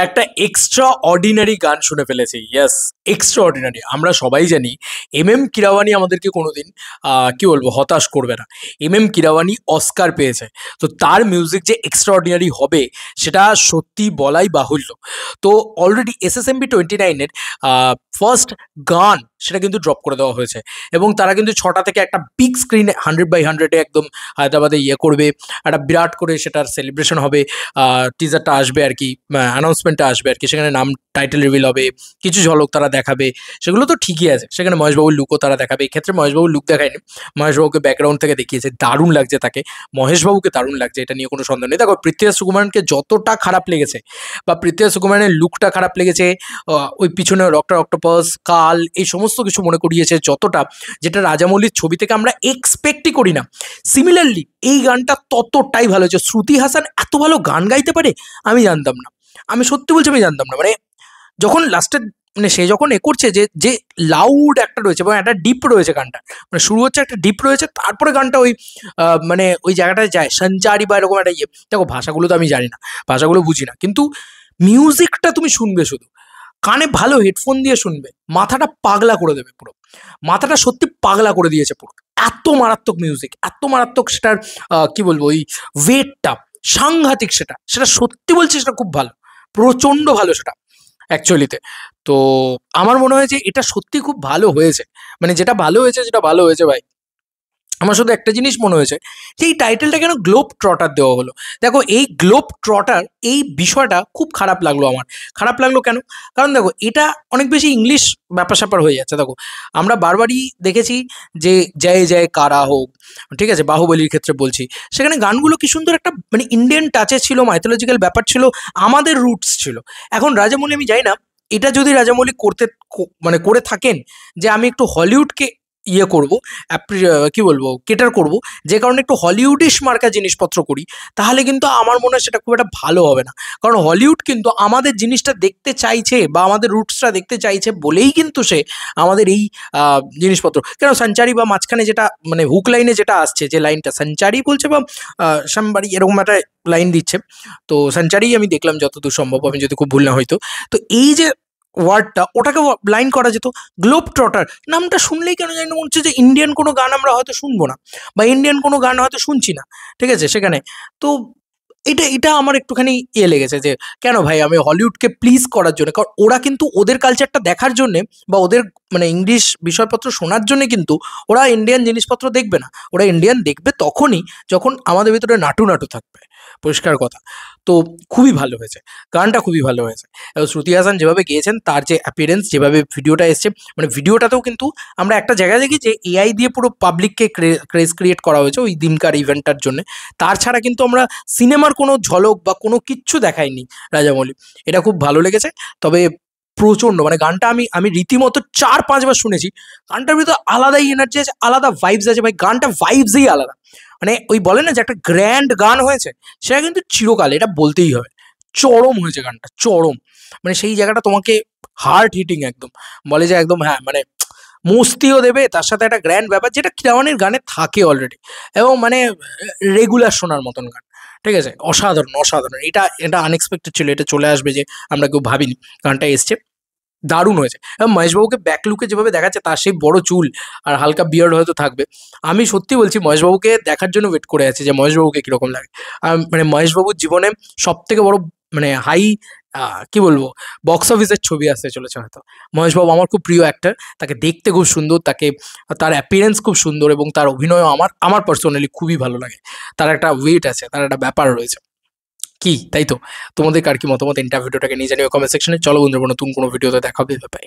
একটা extra ordinary গান শুনে ফেলেছি। Yes, extra ordinary. আমরা সবাই জানি কিরাওয়ানি আমাদেরকে কোনোদিন কি বলবো হতাশ করবে না। কিরাওয়ানি অস্কার পেয়েছে, তো তার মিউজিক যে এক্সট্রা অর্ডিনারি হবে সেটা সত্যি বলাই বাহুল্য। তো অলরেডি SSMB 29-এর ফার্স্ট গান সেটা কিন্তু ড্রপ করে দেওয়া হয়েছে, এবং তারা কিন্তু 6টা থেকে একটা বিগ স্ক্রিনে 100/100-এ একদম হায়দ্রাবাদে করবে, একটা বিরাট করে সেটার সেলিব্রেশন হবে। টিজারটা আসবে আর কি, অ্যানাউন্সমেন্টটা আসবে আর কি, সেখানে নাম টাইটেল রিভিল হবে, কিছু ঝলক তারা দেখাবে, সেগুলো তো ঠিকই আছে। সেখানে মহেশবাবুর লুকও তারা দেখাবে। এক্ষেত্রে মহেশবাবুর লুক দেখায়নি, মহেশবাবুকে ব্যাকগ্রাউন্ড থেকে দেখিয়েছে, দারুণ লাগছে তাকে, মহেশবাবুকে দারুণ লাগছে, এটা নিয়ে কোনো সন্দেহ নেই। দেখো, পৃথ্বীরাজ সুকুমারকে যতটা খারাপ লেগেছে বা পৃথ্বীরাজ সুকুমারের লুকটা খারাপ লেগেছে, ওই পিছনে ডক্টর অক্টোপাস, কাল, এই সমস্ত কিছু মনে করিয়েছে যতটা, যেটা রাজামৌলির ছবি থেকে আমরা এক্সপেক্টই করি না, সিমিলারলি এই গানটা ততটাই ভালো হয়েছে। শ্রুতি হাসান এত ভালো গান গাইতে পারে আমি জানতাম না, আমি সত্যি বলছি আমি জানতাম না। মানে যখন লাস্টে মানে সে যখন করছে যে যে লাউড একটা রয়েছে এবং একটা ডিপ রয়েছে গানটা, মানে শুরু হচ্ছে একটা ডিপ রয়েছে, তারপরে গানটা ওই মানে ওই জায়গাটায় যায় সঞ্চারি বা এরকম একটা দেখো ভাষাগুলো তো আমি জানি না, ভাষাগুলো বুঝি না, কিন্তু মিউজিকটা তুমি শুনবে শুধু কানে ভালো হেডফোন দিয়ে শুনবে, মাথাটা পাগলা করে দেবে পুরো, মাথাটা সত্যি পাগলা করে দিয়েছে পুরো। এত মারাত্মক মিউজিক, এত মারাত্মক সেটার কি বলবো, ওই ওয়েটটা সাংঘাতিক, সেটা সেটা সত্যি বলছি, সেটা খুব ভালো, প্রচণ্ড ভালো সেটা অ্যাকচুয়ালিতে। তো আমার মনে হয় যে এটা সত্যি খুব ভালো হয়েছে, মানে যেটা ভালো হয়েছে সেটা ভালো হয়েছে ভাই। আমার শুধু একটা জিনিস মনে হয়েছে যে এই টাইটেলটা কেন গ্লোব ট্রটার দেওয়া হলো। দেখো, এই গ্লোব ট্রটার এই বিষয়টা খুব খারাপ লাগলো আমার। খারাপ লাগলো কেন? কারণ দেখো, এটা অনেক বেশি ইংলিশ ব্যাপার স্যাপার হয়ে যাচ্ছে। দেখো, আমরা বারবারই দেখেছি যে জয় জয় কারা হোক, ঠিক আছে, বাহুবলীর ক্ষেত্রে বলছি, সেখানে গানগুলো কি সুন্দর একটা মানে ইন্ডিয়ান টাচে ছিল, মাইথোলজিক্যাল ব্যাপার ছিল, আমাদের রুটস ছিল। এখন রাজামৌলি, আমি যাই না, এটা যদি রাজামৌলি মানে করে থাকেন যে আমি একটু হলিউডকে করব, কি বলবো, কেটার করব, যে কারণে একটু হলিউডিশ মার্কা জিনিসপত্র করি, তাহলে কিন্তু আমার মনে হয় সেটা খুব একটা ভালো হবে না। কারণ হলিউড কিন্তু আমাদের জিনিসটা দেখতে চাইছে বা আমাদের রুটসটা দেখতে চাইছে বলেই কিন্তু সে আমাদের এই জিনিসপত্র, কেন সঞ্চারি বা মাঝখানে যেটা মানে হুক লাইনে যেটা আসছে, যে লাইনটা সঞ্চারি বলছে বা সামবাড়ি এরকম একটা লাইন দিচ্ছে, তো সঞ্চারি আমি দেখলাম যতদূর সম্ভব, আমি যদি খুব ভুল না হয়তো। তো এই যে ওয়ার্ডটা, ওটাকে লাইন করা যেত গ্লোব ট্রটার। নামটা শুনলেই কেন জানি মনে হচ্ছে যে ইন্ডিয়ান কোনো গান আমরা হয়তো শুনবো না, বা ইন্ডিয়ান কোনো গান হয়তো শুনছি না, ঠিক আছে সেখানে। তো এটা এটা আমার একটুখানি লেগেছে যে কেন ভাই, আমি হলিউডকে প্লিজ করার জন্য, কারণ ওরা কিন্তু ওদের কালচারটা দেখার জন্যে বা ওদের মানে ইংলিশ বিষয়পত্র শোনার জন্য কিন্তু ওরা ইন্ডিয়ান জিনিসপত্র দেখবে না। ওরা ইন্ডিয়ান দেখবে তখনই যখন আমাদের ভিতরে নাটু নাটু থাকবে, পরিষ্কার কথা। তো খুবই ভালো হয়েছে, গানটা খুবই ভালো হয়েছে। এবং শ্রুতি হাসান যেভাবে গিয়েছেন, তার যে অ্যাপিয়ারেন্স, যেভাবে ভিডিওটা এসছে, মানে ভিডিওটাতেও কিন্তু আমরা একটা জায়গায় দেখি যে AI দিয়ে পুরো পাবলিককে ক্রেজ ক্রিয়েট করা হয়েছে ওই দিনকার ইভেন্টটার জন্য। তার ছাড়া কিন্তু আমরা সিনেমার কোনো ঝলক বা কোনো কিচ্ছু দেখাইনি রাজামৌলি। এটা খুব ভালো লেগেছে। তবে প্রচণ্ড মানে গানটা আমি আমি রীতিমতো 4-5 বার শুনেছি। গানটার ভিতরে আলাদাই এনার্জি আছে, আলাদা ভাইবস আছে ভাই, গানটা ভাইবসই আলাদা। মানে ওই বলে না যে একটা গ্র্যান্ড গান হয়েছে, সেটা কিন্তু চিরকাল, এটা বলতেই হবে। চরম হয়েছে গানটা, চরম। মানে সেই জায়গাটা তোমাকে হার্ট হিটিং একদম, বলে যে একদম হ্যাঁ, মানে মস্তিও দেবে, তার সাথে একটা গ্র্যান্ড ব্যাপার যেটা কিরাওয়ানির গানে থাকে অলরেডি, এবং মানে রেগুলার শোনার মতন গান, ঠিক আছে, অসাধারণ অসাধারণ। এটা এটা আনএক্সপেক্টেড ছিল, এটা চলে আসবে যে আমরা কেউ ভাবিনি। গানটা এসছে, দারুণ হয়েছে। এবং মহেশবাবুকে ব্যাক লুকে যেভাবে দেখাচ্ছে, তার সেই বড় চুল আর হালকা বিয়ার্ড হয়তো থাকবে, আমি সত্যি বলছি মহেশবাবুকে দেখার জন্য ওয়েট করে আছি যে মহেশবাবুকে কীরকম লাগে। মানে মহেশবাবুর জীবনে সব থেকে বড় মানে হাই কি বলবো, বক্স অফিসের ছবি আসতে চলেছে হয়তো। মহেশবাবু আমার খুব প্রিয় অ্যাক্টর, তাকে দেখতে খুব সুন্দর, তাকে তার অ্যাপিয়ারেন্স খুব সুন্দর, এবং তার অভিনয়ও আমার আমার পার্সোনালি খুবই ভালো লাগে। তার একটা ওয়েট আছে, তার একটা ব্যাপার রয়েছে কি, তাই তো? তোমাদের কার কি মতামত ভিডিওটাকে নিয়ে জানিও কমেন্ট সেকশনে। চলো বন্ধুরা, নতুন কোনো ভিডিওতে দেখা হবে, বাই।